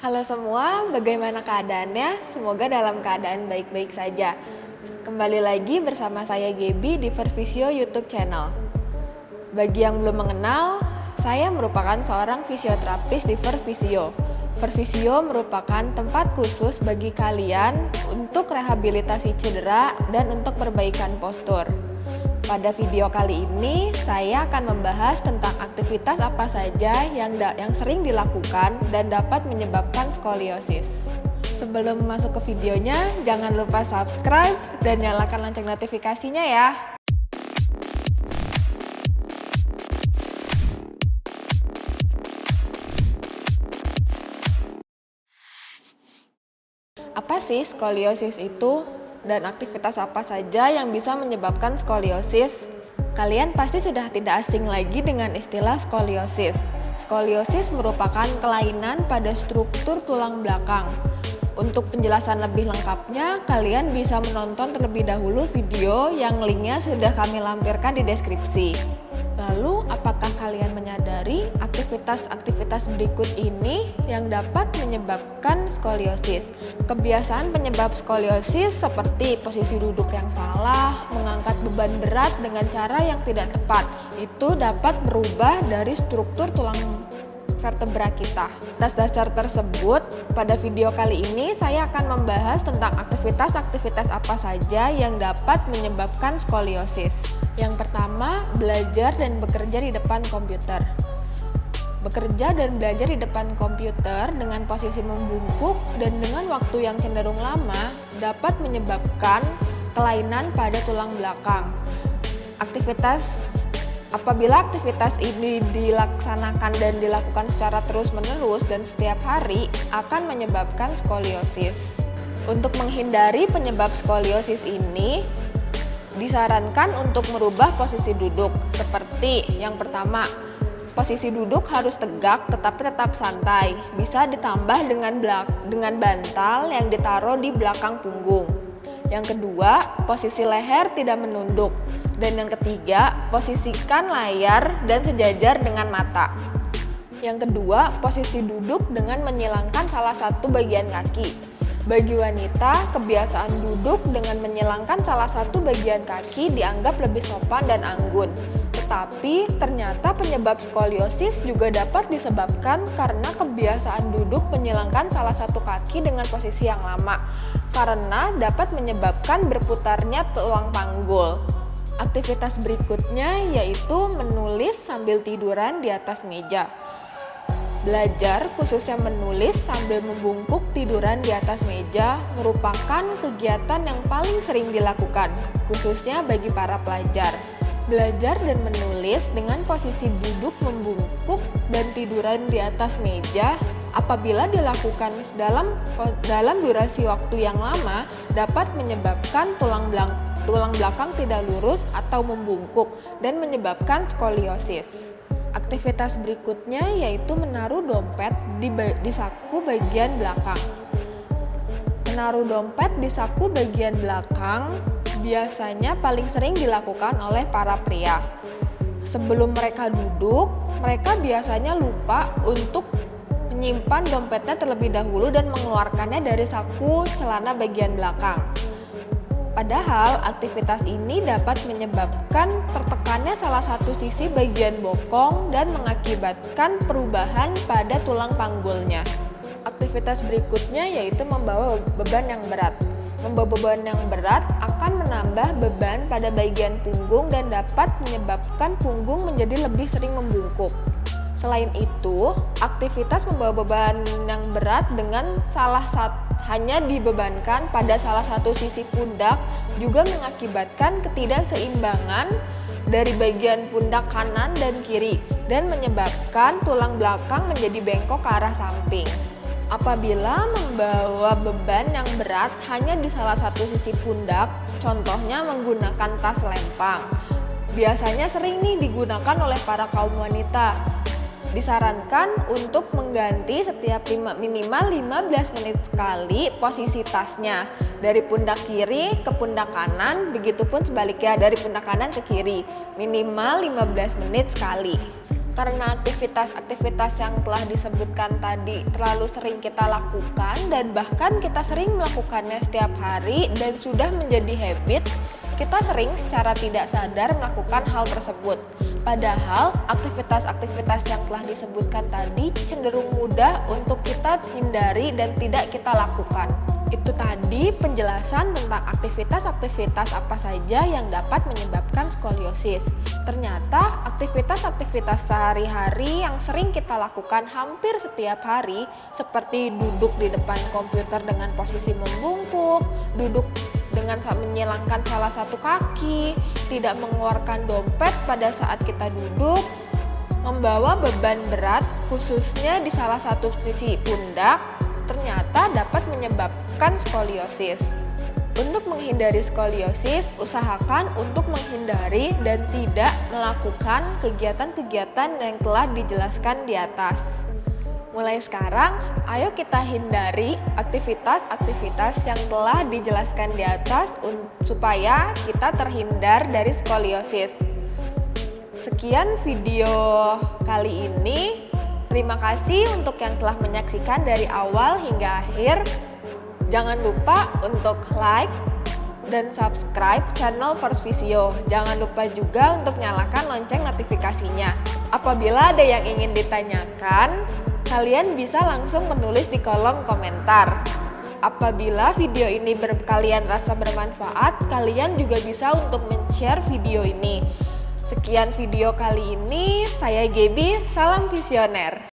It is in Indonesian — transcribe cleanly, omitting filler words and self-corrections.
Halo semua, bagaimana keadaannya? Semoga dalam keadaan baik-baik saja. Kembali lagi bersama saya Gaby di Vervisio YouTube channel. Bagi yang belum mengenal, saya merupakan seorang fisioterapis di Vervisio. Vervisio merupakan tempat khusus bagi kalian untuk rehabilitasi cedera dan untuk perbaikan postur. Pada video kali ini, saya akan membahas tentang aktivitas apa saja yang sering dilakukan dan dapat menyebabkan skoliosis. Sebelum masuk ke videonya, jangan lupa subscribe dan nyalakan lonceng notifikasinya ya. Apa sih skoliosis itu? Dan aktivitas apa saja yang bisa menyebabkan skoliosis? Kalian pasti sudah tidak asing lagi dengan istilah skoliosis. Skoliosis merupakan kelainan pada struktur tulang belakang. Untuk penjelasan lebih lengkapnya, kalian bisa menonton terlebih dahulu video yang linknya sudah kami lampirkan di deskripsi. Lalu, apakah kalian menyadari aktivitas-aktivitas berikut ini yang dapat menyebabkan skoliosis? Kebiasaan penyebab skoliosis seperti posisi duduk yang salah, mengangkat beban berat dengan cara yang tidak tepat, itu dapat merubah dari struktur tulang vertebra kita. Atas dasar tersebut, pada video kali ini saya akan membahas tentang aktivitas-aktivitas apa saja yang dapat menyebabkan skoliosis. Yang pertama, belajar dan bekerja di depan komputer. Bekerja dan belajar di depan komputer dengan posisi membungkuk dan dengan waktu yang cenderung lama dapat menyebabkan kelainan pada tulang belakang. Apabila aktivitas ini dilaksanakan dan dilakukan secara terus-menerus dan setiap hari akan menyebabkan skoliosis. Untuk menghindari penyebab skoliosis ini, disarankan untuk merubah posisi duduk. Seperti yang pertama, posisi duduk harus tegak tetapi tetap santai. Bisa ditambah dengan bantal yang ditaruh di belakang punggung. Yang kedua, posisi leher tidak menunduk. Dan yang ketiga, posisikan layar dan sejajar dengan mata. Yang kedua, posisi duduk dengan menyilangkan salah satu bagian kaki. Bagi wanita, kebiasaan duduk dengan menyilangkan salah satu bagian kaki dianggap lebih sopan dan anggun. Tetapi, ternyata penyebab skoliosis juga dapat disebabkan karena kebiasaan duduk menyilangkan salah satu kaki dengan posisi yang lama, karena dapat menyebabkan berputarnya tulang panggul. Aktivitas berikutnya yaitu menulis sambil tiduran di atas meja. Belajar, khususnya menulis sambil membungkuk tiduran di atas meja, merupakan kegiatan yang paling sering dilakukan, khususnya bagi para pelajar. Belajar dan menulis dengan posisi duduk membungkuk dan tiduran di atas meja, apabila dilakukan dalam durasi waktu yang lama, dapat menyebabkan tulang belakang tidak lurus atau membungkuk dan menyebabkan skoliosis. Aktivitas berikutnya yaitu menaruh dompet di saku bagian belakang. Menaruh dompet di saku bagian belakang biasanya paling sering dilakukan oleh para pria. Sebelum mereka duduk, mereka biasanya lupa untuk menyimpan dompetnya terlebih dahulu dan mengeluarkannya dari saku celana bagian belakang. Padahal aktivitas ini dapat menyebabkan tertekannya salah satu sisi bagian bokong dan mengakibatkan perubahan pada tulang panggulnya. Aktivitas berikutnya yaitu membawa beban yang berat. Membawa beban yang berat akan menambah beban pada bagian punggung dan dapat menyebabkan punggung menjadi lebih sering membungkuk. Selain itu, aktivitas membawa beban yang berat dengan hanya dibebankan pada salah satu sisi pundak juga mengakibatkan ketidakseimbangan dari bagian pundak kanan dan kiri dan menyebabkan tulang belakang menjadi bengkok ke arah samping. Apabila membawa beban yang berat hanya di salah satu sisi pundak, contohnya menggunakan tas lempang, biasanya sering digunakan oleh para kaum wanita. Disarankan untuk mengganti setiap minimal 15 menit sekali posisi tasnya dari pundak kiri ke pundak kanan, begitupun sebaliknya dari pundak kanan ke kiri, minimal 15 menit sekali. Karena aktivitas-aktivitas yang telah disebutkan tadi terlalu sering kita lakukan dan bahkan kita sering melakukannya setiap hari dan sudah menjadi habit, kita sering secara tidak sadar melakukan hal tersebut. Padahal aktivitas-aktivitas yang telah disebutkan tadi cenderung mudah untuk kita hindari dan tidak kita lakukan. Itu tadi penjelasan tentang aktivitas-aktivitas apa saja yang dapat menyebabkan skoliosis. Ternyata aktivitas-aktivitas sehari-hari yang sering kita lakukan hampir setiap hari, seperti duduk di depan komputer dengan posisi membungkuk, duduk dengan menyilangkan salah satu kaki, tidak mengeluarkan dompet pada saat kita duduk, membawa beban berat khususnya di salah satu sisi pundak, ternyata dapat menyebabkan skoliosis. Untuk menghindari skoliosis, usahakan untuk menghindari dan tidak melakukan kegiatan-kegiatan yang telah dijelaskan di atas. Mulai sekarang, ayo kita hindari aktivitas-aktivitas yang telah dijelaskan di atas supaya kita terhindar dari skoliosis. Sekian video kali ini. Terima kasih untuk yang telah menyaksikan dari awal hingga akhir. Jangan lupa untuk like dan subscribe channel First Visio. Jangan lupa juga untuk nyalakan lonceng notifikasinya. Apabila ada yang ingin ditanyakan, kalian bisa langsung menulis di kolom komentar. Apabila video ini kalian rasa bermanfaat, kalian juga bisa untuk men-share video ini. Sekian video kali ini, saya Gaby, salam visioner.